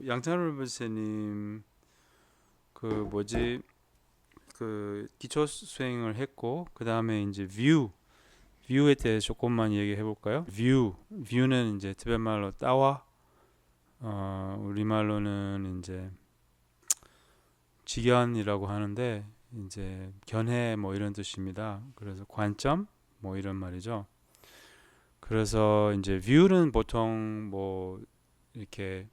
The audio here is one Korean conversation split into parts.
양찬호 선생님 그 뭐지 그 기초 수행을 했고 그 다음에 이제 뷰에 대해 조금만 얘기해 볼까요? 뷰는 이제 티베트말로 따와, 우리말로는 이제 직견이라고 하는데 이제 견해 뭐 이런 뜻입니다. 그래서 관점 뭐 이런 말이죠. 그래서 이제 뷰는 보통 뭐 이렇게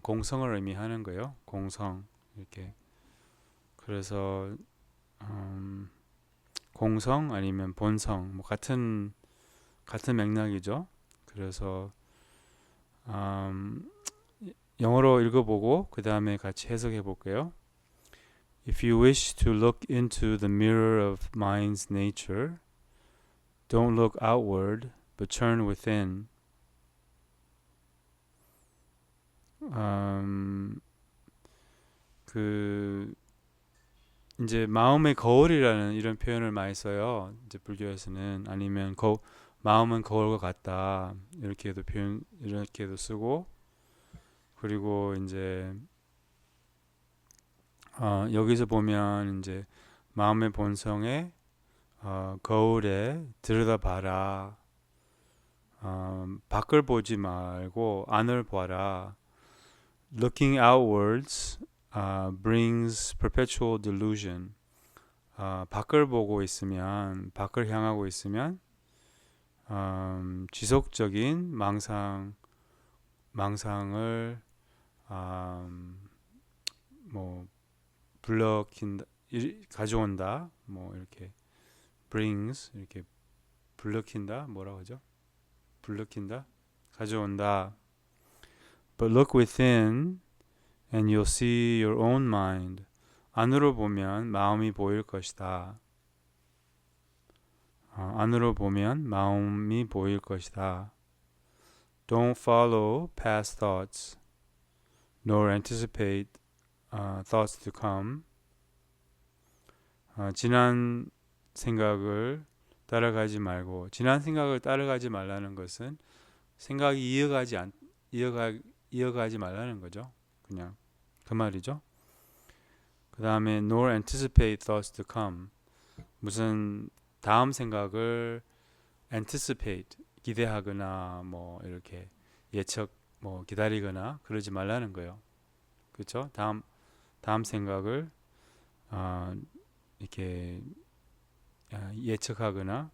공성을 의미하는 거예요. 공성 이렇게. 그래서 음, 공성 아니면 본성 뭐 같은 맥락이죠. 그래서 음, 영어로 읽어보고 그 다음에 같이 해석해 볼게요. If you wish to look into the mirror of mind's nature, don't look outward, but turn within. 그 이제 마음의 거울이라는 이런 표현을 많이 써요. 이제 불교에서는 아니면 마음은 거울과 같다 이렇게도 표현 이렇게도 쓰고 그리고 이제 여기서 보면 이제 마음의 본성에 거울에 들여다봐라. 밖을 보지 말고 안을 봐라. Looking outwards brings perpetual delusion. 밖을 보고 있으면, 밖을 향하고 있으면 지속적인 망상을 뭐 불러킨다, 가져온다, 뭐 이렇게 brings 이렇게 불러킨다, 뭐라고 하죠? 불러킨다, 가져온다. But look within, and you'll see your own mind. 안으로 보면 마음이 보일 것이다. 안으로 보면 마음이 보일 것이다. Don't follow past thoughts, nor anticipate thoughts to come. 지난 생각을 따라가지 말고, 지난 생각을 따라가지 말라는 것은 생각이 이어가지 말라는 거죠. 그냥 그 말이죠. 그 다음에 nor anticipate thoughts to come. 무슨 다음 생각을 anticipate 기대하거나 뭐 이렇게 예측 뭐 기다리거나 그러지 말라는 거예요. 그렇죠? 다음 생각을 이렇게 예측하거나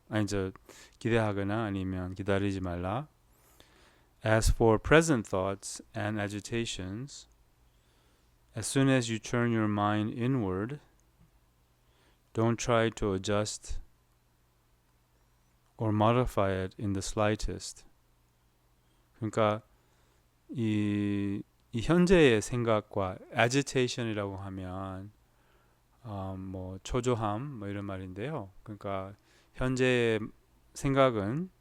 기대하거나 아니면 기다리지 말라. As for present thoughts and agitations, as soon as you turn your mind inward, don't try to adjust or modify it in the slightest. 그러니까 이 현재의 생각과 agitation이라고 하면 뭐 초조함 뭐 이런 말인데요. 그러니까 현재의 생각은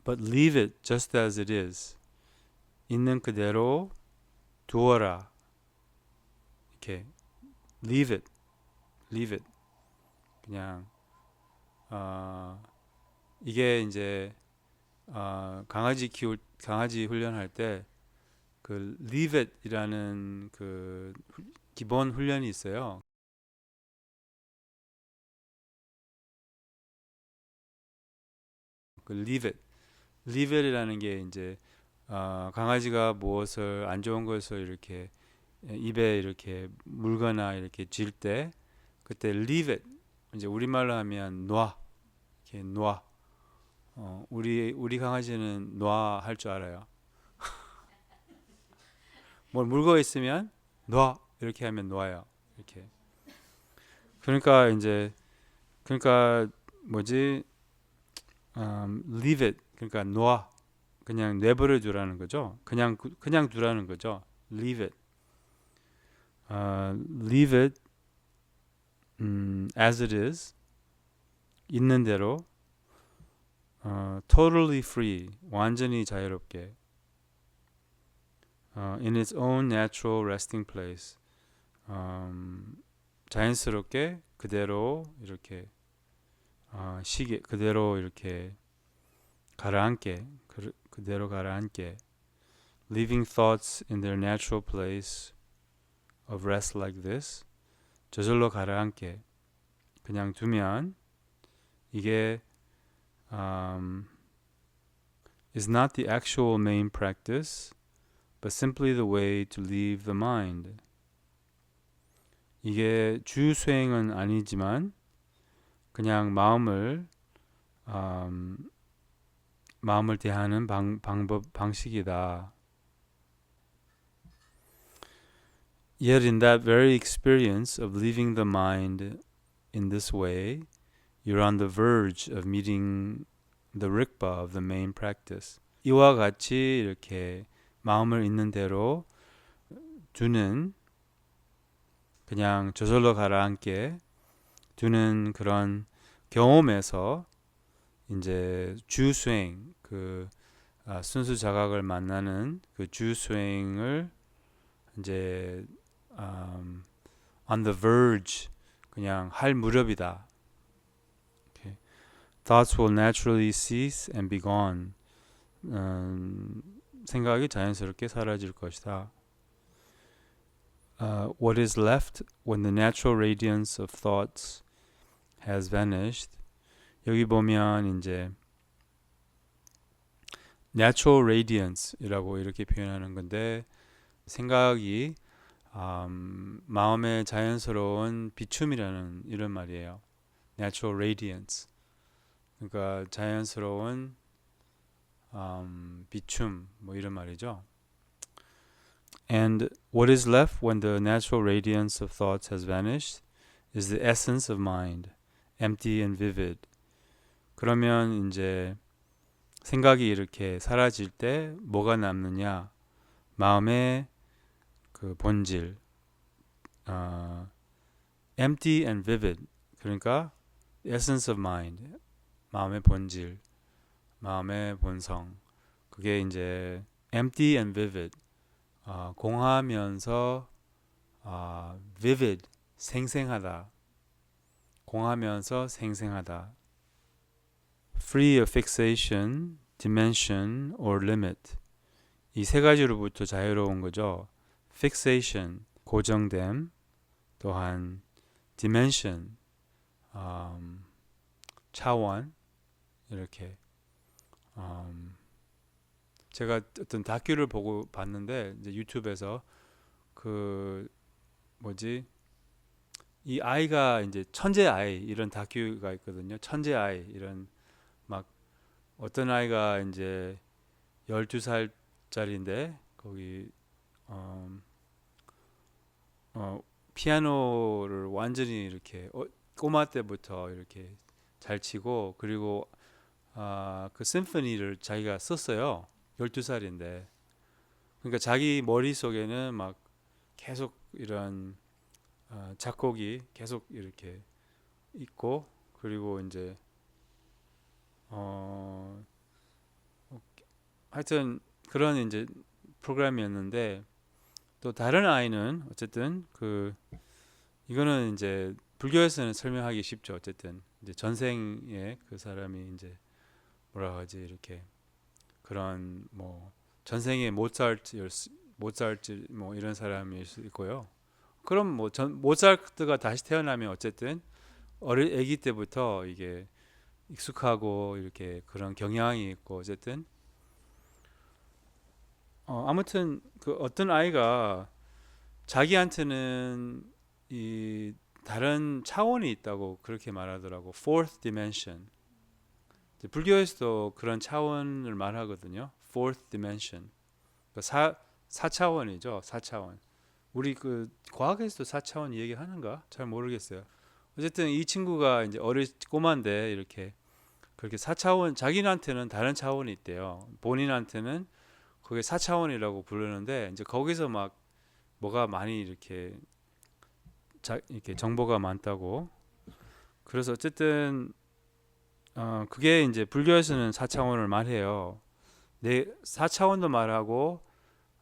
but leave it just as it is. 있는 그대로 두어라. 이렇게 leave it. 그냥 이게 이제 강아지 훈련할 때 그 leave it이라는 그 기본 훈련이 있어요. 그 leave it이라는 게 이제 강아지가 무엇을 안 좋은 것을 이렇게 입에 이렇게 물거나 이렇게 쥘 때 그때 leave it 이제 우리말로 하면 이렇게 놔. 우리 강아지는 놔 할 줄 알아요. 뭘 물고 있으면 놔 이렇게 하면 놔요. 이렇게. 그러니까 뭐지? leave it 그러니까 놔 그냥 내버려 두라는 거죠. 그냥 두라는 거죠. leave it. leave it as it is 있는 대로 totally free 완전히 자유롭게 in its own natural resting place 자연스럽게 그대로 이렇게 그대로 이렇게 가라앉게 그대로 가라앉게. Leaving thoughts in their natural place of rest like this. 저절로 가라앉게. 그냥 두면 이게 is not the actual main practice, but simply the way to leave the mind. 이게 주 수행은 아니지만 그냥 마음을 대하는 방식이다. Yet in that very experience of leaving the mind in this way, you're on the verge of meeting the rikpa of the main practice. 이와 같이 이렇게 마음을 있는 대로 두는 그냥 저절로 가라앉게 두는 그런 경험에서 이제 주수행 순수 자각을 만나는 그 주수행을 이제 on the verge 그냥 할 무렵이다. Okay. Thoughts will naturally cease and be gone. 생각이 자연스럽게 사라질 것이다. What is left when the natural radiance of thoughts has vanished? 여기 보면 이제 natural radiance이라고 이렇게 표현하는 건데 생각이 마음의 자연스러운 비춤이라는 이런 말이에요. Natural radiance. 그러니까 자연스러운 비춤 뭐 이런 말이죠. And what is left when the natural radiance of thoughts has vanished is the essence of mind, empty and vivid. 그러면 이제 생각이 이렇게 사라질 때 뭐가 남느냐? 마음의 그 본질, empty and vivid. 그러니까 essence of mind, 마음의 본질, 마음의 본성. 그게 이제 empty and vivid. 공하면서 vivid, 생생하다. 공하면서 생생하다. Free of fixation, dimension, or limit. 이 세 가지로부터 자유로운 거죠. Fixation, 고정됨, 또한 dimension, 차원, 이렇게. 제가 어떤 다큐를 보고 봤는데 이제 유튜브에서 이 아이가 이제 천재 아이 이런 다큐가 있거든요. 천재 아이 이런 막 어떤 아이가 이제 12살짜리인데 거기 피아노를 완전히 이렇게 꼬마 때부터 이렇게 잘 치고 그리고 그 심포니를 자기가 썼어요. 12살인데. 그러니까 자기 머릿속에는 막 계속 이런 작곡이 계속 이렇게 있고 그리고 이제 하여튼 그런 이제 프로그램이었는데 또 다른 아이는 어쨌든 이거는 이제 불교에서는 설명하기 쉽죠. 어쨌든 이제 전생에 그 사람이 이제 뭐라 하지 이렇게 그런 뭐 전생에 모차르트 뭐 이런 사람일 수 있고요. 그럼 뭐 모차르트가 다시 태어나면 어쨌든 아기 때부터 이게 익숙하고 이렇게 그런 경향이 있고 어쨌든 아무튼 그 어떤 아이가 자기한테는 이 다른 차원이 있다고 그렇게 말하더라고. Fourth dimension. 불교에서도 그런 차원을 말하거든요. Fourth dimension. 그러니까 4차원이죠. 4차원. 우리 그 과학에서도 4차원 얘기하는가? 잘 모르겠어요. 어쨌든 이 친구가 이제 꼬마인데 이렇게 그렇게 4차원 자기한테는 다른 차원이 있대요. 본인한테는 그게 4차원이라고 부르는데 이제 거기서 막 뭐가 많이 이렇게 정보가 많다고. 그래서 어쨌든 그게 이제 불교에서는 4차원을 말해요. 4차원도 말하고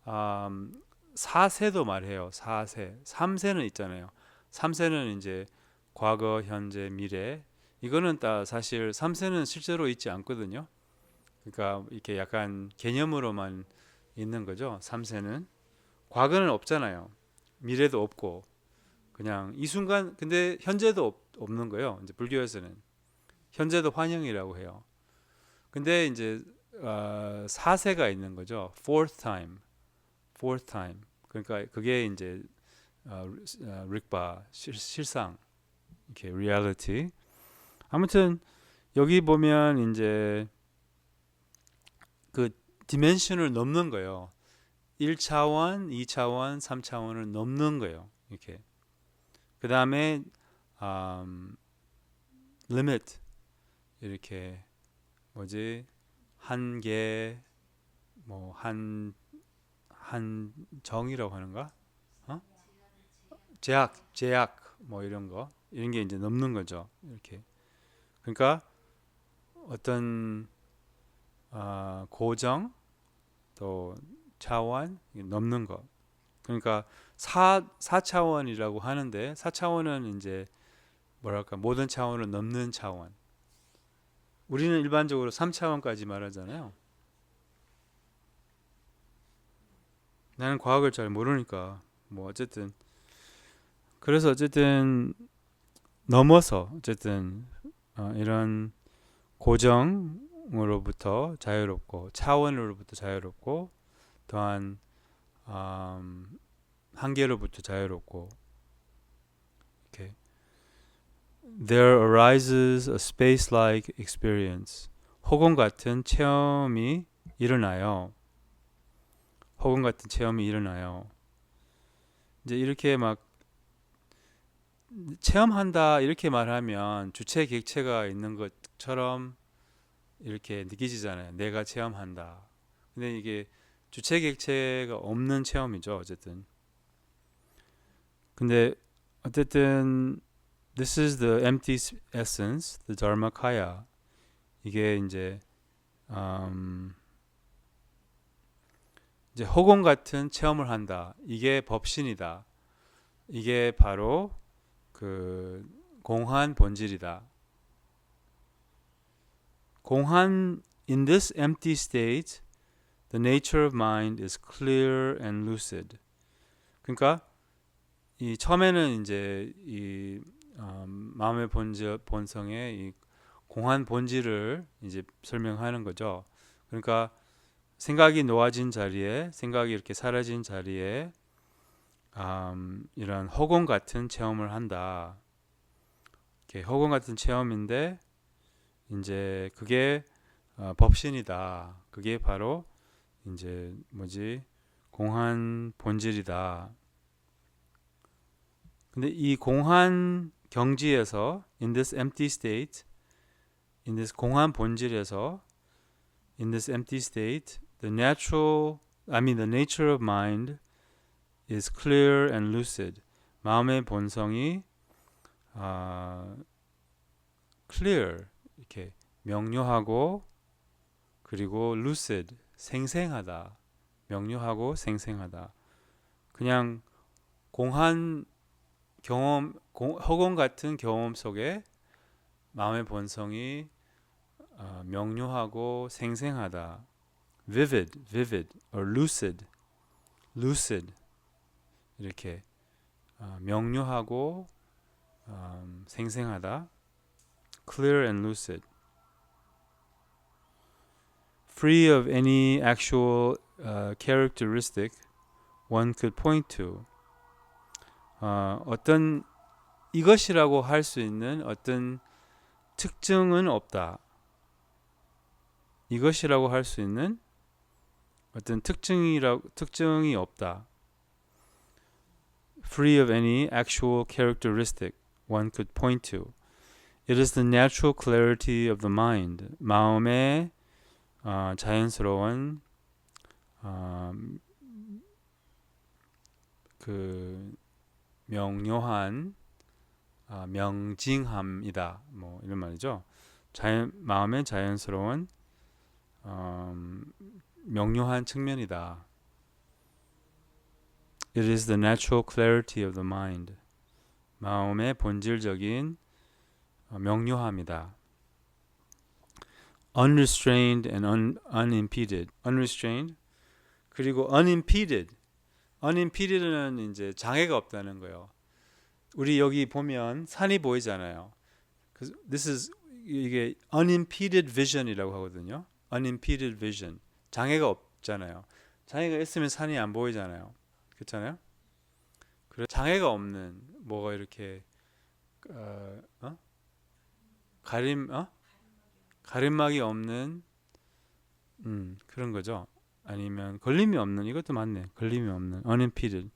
4세도 말해요. 4세. 3세는 있잖아요. 3세는 이제 과거, 현재, 미래. 이거는 다 사실 3세는 실제로 있지 않거든요. 그러니까 이렇게 약간 개념으로만 있는 거죠. 삼세는 과거는 없잖아요. 미래도 없고 그냥 이 순간 근데 현재도 없는 거예요. 이제 불교에서는 현재도 환영이라고 해요. 근데 이제 사세가 있는 거죠. Fourth time, fourth time. 그러니까 그게 이제 릭바 실상 이렇게 reality. 아무튼 여기 보면 이제 그 디멘션을 넘는 거예요. 1차원, 2차원, 3차원을 넘는 거예요. 이렇게. 그 다음에 limit 이렇게 뭐지 한계 뭐 한 정이라고 하는가? 어? 제약 뭐 이런 거 이런 게 이제 넘는 거죠. 이렇게. 그러니까 어떤 고정 또 차원 넘는 것. 그러니까 4차원이라고 하는데 4차원은 이제 뭐랄까 모든 차원을 넘는 차원. 우리는 일반적으로 3차원까지 말하잖아요. 나는 과학을 잘 모르니까 뭐 어쨌든 그래서 어쨌든 넘어서 어쨌든 이런 고정으로부터 자유롭고 차원으로부터 자유롭고 또한 한계로부터 자유롭고 이렇게 There arises a space-like experience. 허공 같은 체험이 일어나요. 허공 같은 체험이 일어나요. 이제 이렇게 막 체험한다 이렇게 말하면 주체 객체가 있는 것처럼 이렇게 느끼지잖아요. 내가 체험한다. 근데 이게 주체 객체가 없는 체험이죠. 어쨌든. 근데 어쨌든 this is the empty essence, the dharmakaya. 이게 이제 허공 같은 체험을 한다. 이게 법신이다. 이게 바로 그 공한 본질이다. 공한 in this empty state, the nature of mind is clear and lucid. 그러니까 이 처음에는 이제 이 마음의 본성의 이 공한 본질을 이제 설명하는 거죠. 그러니까 생각이 놓아진 자리에, 생각이 이렇게 사라진 자리에 이런 허공 같은 체험을 한다. 이렇게 허공 같은 체험인데 이제 그게 법신이다. 그게 바로 이제 뭐지 공한 본질이다. 근데 이 공한 경지에서 in this empty state, in this 공한 본질에서 in this empty state, the nature of mind is clear and lucid. 마음의 본성이 clear 이렇게 명료하고 그리고 lucid 생생하다. 명료하고 생생하다. 그냥 공한 경험, 허공 같은 경험 속에 마음의 본성이 명료하고 생생하다. vivid or lucid 이렇게 명료하고 생생하다. clear and lucid. free of any actual characteristic one could point to. 어떤 이것이라고 할 수 있는 어떤 특징은 없다. 이것이라고 할 수 있는 어떤 특징이 없다. Free of any actual characteristic one could point to. It is the natural clarity of the mind. 마음의 자연스러운 그 명료한 명징함이다. 뭐 이런 말이죠. 마음의 자연스러운 명료한 측면이다. It is the natural clarity of the mind. 마음의 본질적인 명료함이다. unrestrained and unimpeded. unrestrained 그리고 unimpeded. unimpeded는 이제 장애가 없다는 거예요. 우리 여기 보면 산이 보이잖아요. This is 이게 unimpeded vision이라고 하거든요. unimpeded vision. 장애가 없잖아요. 장애가 있으면 산이 안 보이잖아요. 그렇잖아요. 그래 장애가 없는 뭐가 이렇게 가림막이 없는 그런 거죠. 아니면 걸림이 없는 이것도 맞네. 걸림이 없는 unimpeded.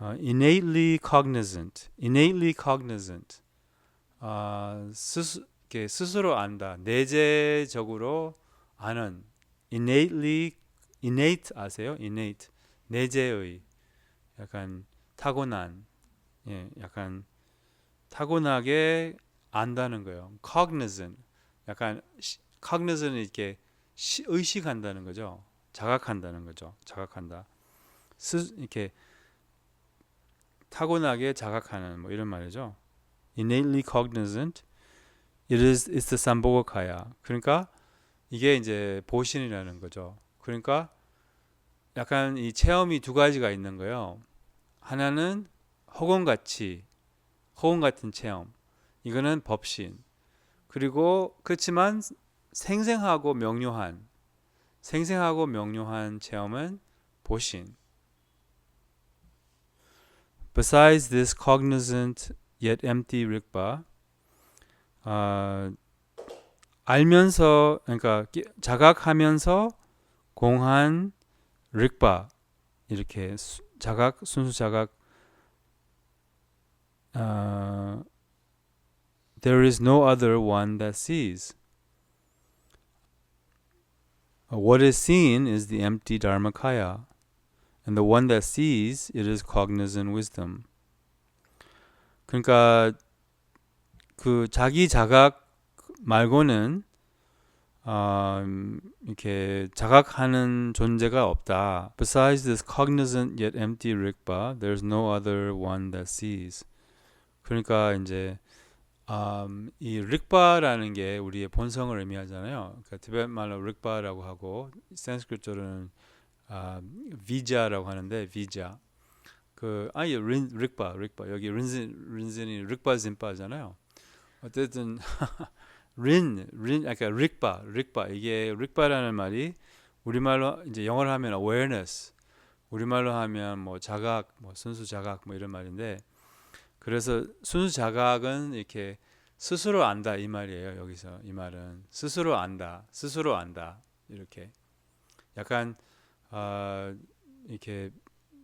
innately cognizant. innately cognizant. 스스로 안다. 내재적으로 아는. innate 아세요? innate. 내재의 약간 타고난 약간 타고나게 안다는 거예요. cognizant. 약간 cognizant 이렇게 의식한다는 거죠. 자각한다는 거죠. 자각한다. 이렇게 타고나게 자각하는 뭐 이런 말이죠. innately cognizant. it's the Sambhogakaya. 그러니까 이게 이제 보신이라는 거죠. 그러니까 약간 이 체험이 두 가지가 있는 거예요. 하나는 허공 같은 체험. 이거는 법신. 그리고 그렇지만 생생하고 명료한 체험은 보신. Besides this cognizant yet empty rigpa, 알면서 그러니까 자각하면서 공한 rigpa 이렇게 자각 순수 자각 there is no other one that sees. What is seen is the empty Dharmakaya, and the one that sees it is cognizant wisdom. 그러니까 그 자기 자각 말고는 이렇게 자각하는 존재가 없다. Besides this cognizant yet empty rigpa, there's no other one that sees. 그러니까 이제 이 릭바라는 게 우리의 본성을 의미하잖아요. 그러니까 티베트 말로 릭바라고 하고 산스크리트로는 비자라고 하는데 비자. 릭바 여기 린슨이 릭바 진바잖아요. 어쨌든 그러니까 릭바 이게 릭바라는 말이 우리말로 이제 영어로 하면 awareness, 우리말로 하면 뭐 자각, 뭐 순수 자각 뭐 이런 말인데. 그래서 순수 자각은 이렇게 스스로 안다 이 말이에요. 여기서 이 말은 스스로 안다 이렇게 약간 이렇게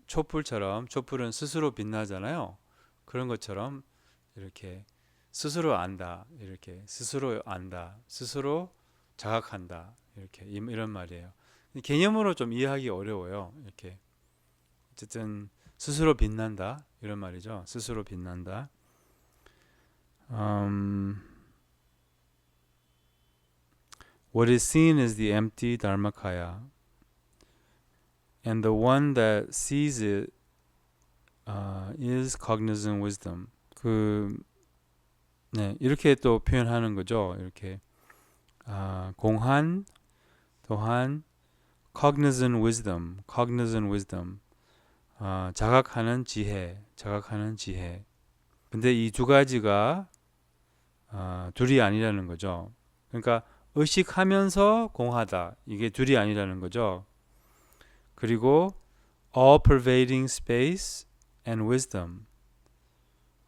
촛불은 스스로 빛나잖아요. 그런 것처럼 이렇게 스스로 안다 이렇게 스스로 자각한다 이렇게 이런 말이에요. 개념으로 좀 이해하기 어려워요. 이렇게 어쨌든 스스로 빛난다 이런 말이죠. 스스로 빛난다. What is seen is the empty Dharmakaya, and the one that sees it is cognizant wisdom. 이렇게 또 표현하는 거죠. 이렇게 공한 또한 cognizant wisdom. 자각하는 지혜. 근데 이 두 가지가 둘이 아니라는 거죠. 그러니까 의식하면서 공하다. 이게 둘이 아니라는 거죠. 그리고 all pervading space and wisdom.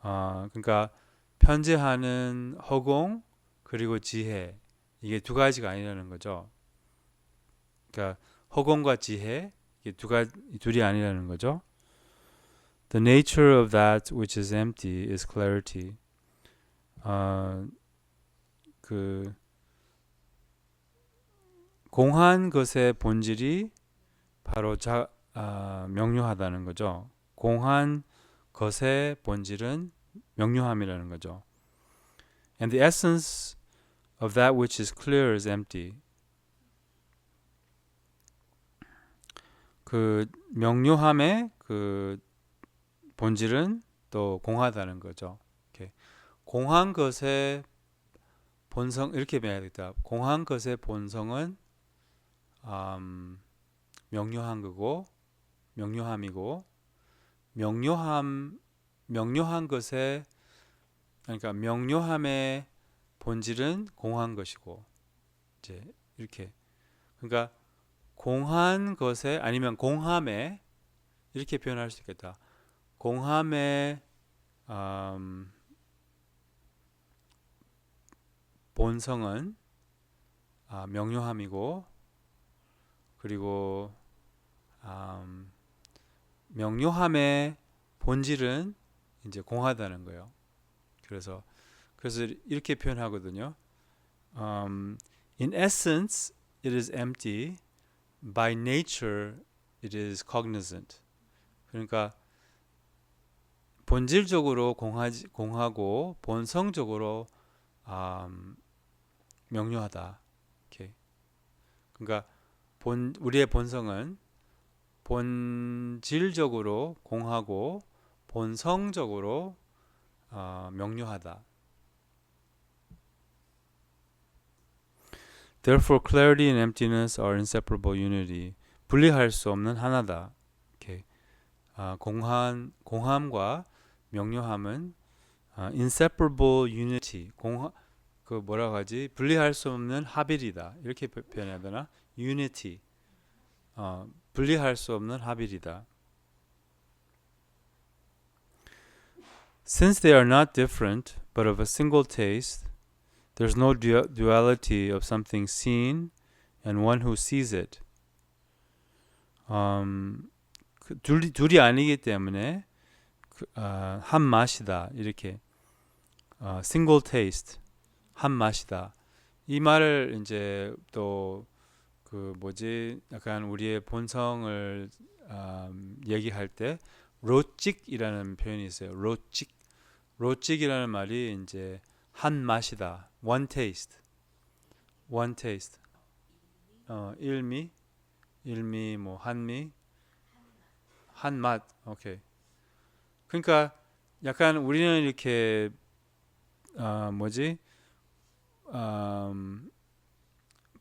그러니까 편재하는 허공 그리고 지혜. 이게 두 가지가 아니라는 거죠. 그러니까 허공과 지혜 이게 둘이 아니라는 거죠. The nature of that which is empty is clarity. 그 공한 것의 본질이 바로 명료하다는 거죠. 공한 것의 본질은 명료함이라는 거죠. And the essence of that which is clear is empty. 그 명료함의 그 본질은 또 공하다는 거죠. 이렇게 공한 것의 본성 이렇게 배워야겠다. 공한 것의 본성은 명료한 거고 명료함이고 명료한 것의 그러니까 명료함의 본질은 공한 것이고 이제 이렇게 그러니까 공한 것에 아니면 공함에 이렇게 표현할 수 있겠다. 공함의 본성은 명료함이고 그리고 명료함의 본질은 이제 공하다는 거예요. 그래서 이렇게 표현하거든요. In essence, it is empty. By nature, it is cognizant. 그러니까 본질적으로 공하고 본성적으로 명료하다. 이렇게. 그러니까 우리의 본성은 본질적으로 공하고 본성적으로 명료하다. Therefore, clarity and emptiness are inseparable unity. 분리할 수 없는 하나다. 이렇게 공함과 명료함은 inseparable unity. 그 뭐라고 하지? 분리할 수 없는 합일이다. 이렇게 표현해야 되나? Unity. 분리할 수 없는 합일이다. Since they are not different, but of a single taste, there's no duality of something seen and one who sees it. 둘이 아니기 때문에 한 맛이다. 이렇게 single taste, 한 맛이다. 이 말을 이제 또 그 뭐지 약간 우리의 본성을 얘기할 때 로직이라는 표현이 있어요. 로직이라는 말이 이제 한 맛이다. one taste. 일미 뭐 한미 한 맛. 오케이. 그러니까 약간 우리는 이렇게 뭐지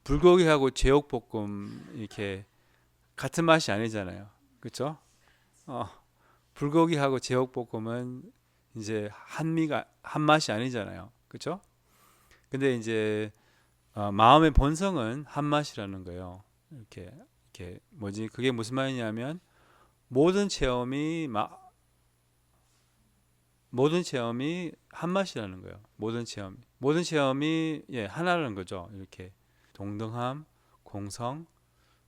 불고기하고 제육볶음 이렇게 같은 맛이 아니잖아요. 그렇죠? 불고기하고 제육볶음은 이제 한 맛이 아니잖아요. 그렇죠? 근데 이제 마음의 본성은 한 맛이라는 거예요. 이렇게 뭐지? 그게 무슨 말이냐면 모든 체험이 한 맛이라는 거예요. 모든 체험이 하나라는 거죠. 이렇게 동등함, 공성,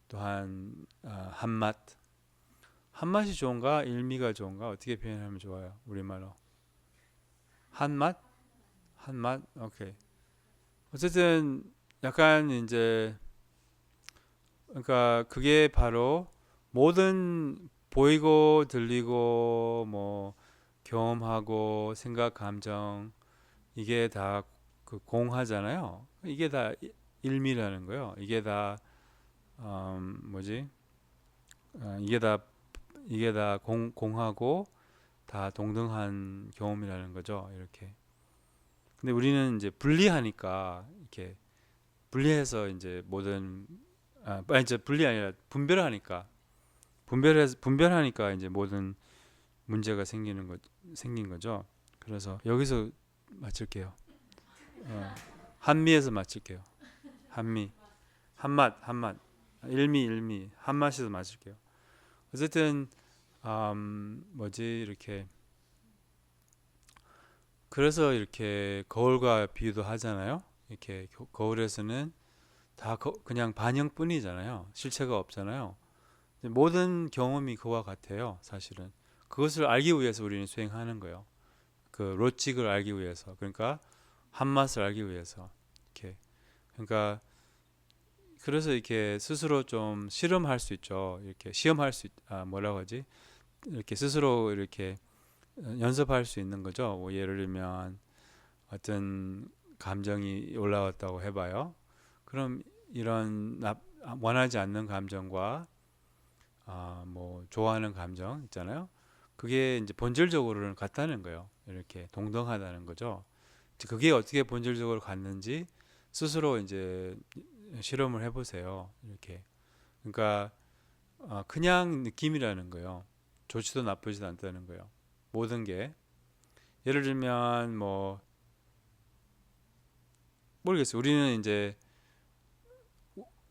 또한 한 맛. 한 맛이 좋은가? 일미가 좋은가? 어떻게 표현하면 좋아요? 우리말로. 한 맛? 오케이. 어쨌든 약간 이제 그러니까 그게 바로 모든 보이고 들리고 뭐 경험하고 생각 감정 이게 다 그 공하잖아요. 이게 다 일미라는 거예요. 이게 다 뭐지? 이게 다 공하고 다 동등한 경험이라는 거죠. 이렇게. 근데 우리는 이제 분리하니까 이렇게 분리해서 이제 모든 이제 분리 아니라 분별하니까 이제 모든 문제가 생긴 거죠. 그래서 여기서 마칠게요. 한미에서 마칠게요. 한맛, 일미, 한맛에서 마칠게요. 어쨌든 뭐지 이렇게 그래서 이렇게 거울과 비유도 하잖아요. 이렇게 거울에서는 다 그냥 반영뿐이잖아요. 실체가 없잖아요. 모든 경험이 그와 같아요. 사실은 그것을 알기 위해서 우리는 수행하는 거예요. 그 로직을 알기 위해서, 그러니까 한맛을 알기 위해서 이렇게. 그러니까 그래서 이렇게 스스로 좀 실험할 수 있죠. 이렇게 시험할 뭐라고 하지? 이렇게 스스로 이렇게 연습할 수 있는 거죠. 뭐 예를 들면 어떤 감정이 올라왔다고 해봐요. 그럼 이런 원하지 않는 감정과 뭐 좋아하는 감정 있잖아요. 그게 이제 본질적으로는 같다는 거예요. 이렇게 동등하다는 거죠. 그게 어떻게 본질적으로 갔는지 스스로 이제 실험을 해보세요. 이렇게. 그러니까 그냥 느낌이라는 거예요. 좋지도 나쁘지도 않다는 거예요. 모든 게. 예를 들면 뭐 모르겠어요. 우리는 이제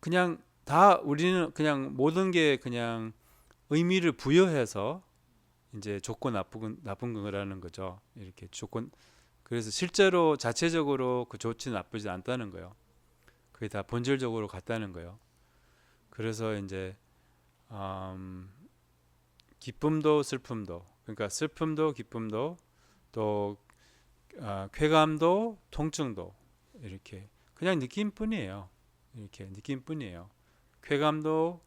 그냥 다 우리는 그냥 모든 게 그냥 의미를 부여해서 이제 좋고 나쁜 거라는 거죠. 이렇게 조건 그래서 실제로 자체적으로 그 좋지 나쁘지 않다는 거예요. 그게 다 본질적으로 같다는 거예요. 그래서 이제 음, 기쁨도 슬픔도 그러니까 슬픔도 기쁨도 또 쾌감도 통증도 이렇게 그냥 느낌뿐이에요. 이렇게 느낌뿐이에요. 쾌감도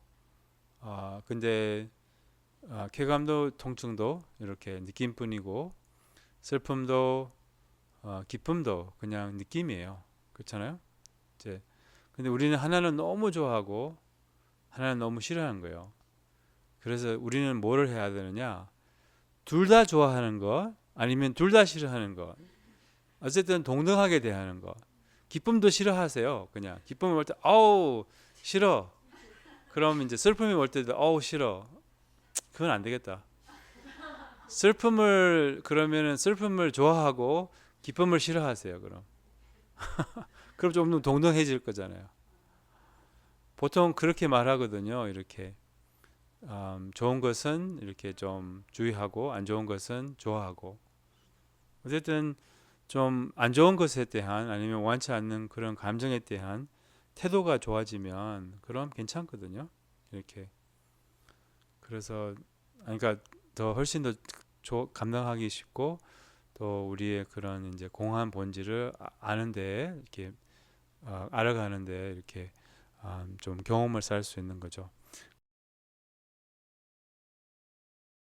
근데 쾌감도 통증도 이렇게 느낌뿐이고 슬픔도 기쁨도 그냥 느낌이에요. 그렇잖아요? 이제 근데 우리는 하나는 너무 좋아하고 하나는 너무 싫어하는 거예요. 그래서 우리는 뭐를 해야 되느냐? 둘 다 좋아하는 거 아니면 둘 다 싫어하는 거. 어쨌든 동등하게 대하는 거. 기쁨도 싫어하세요. 그냥 기쁨이 올 때 아우 싫어. 그럼 이제 슬픔이 올 때도 아우 싫어. 그건 안 되겠다. 슬픔을 그러면은 슬픔을 좋아하고 기쁨을 싫어하세요. 그럼 좀 더 동등해질 거잖아요. 보통 그렇게 말하거든요. 이렇게 좋은 것은 이렇게 좀 주의하고 안 좋은 것은 좋아하고 어쨌든 좀 안 좋은 것에 대한 아니면 원치 않는 그런 감정에 대한 태도가 좋아지면 그럼 괜찮거든요. 이렇게 그래서 그러니까 더 훨씬 더 감당하기 쉽고 또 우리의 그런 이제 공한 본질을 아는데 이렇게 알아가는데 이렇게 좀 경험을 쌓을 수 있는 거죠.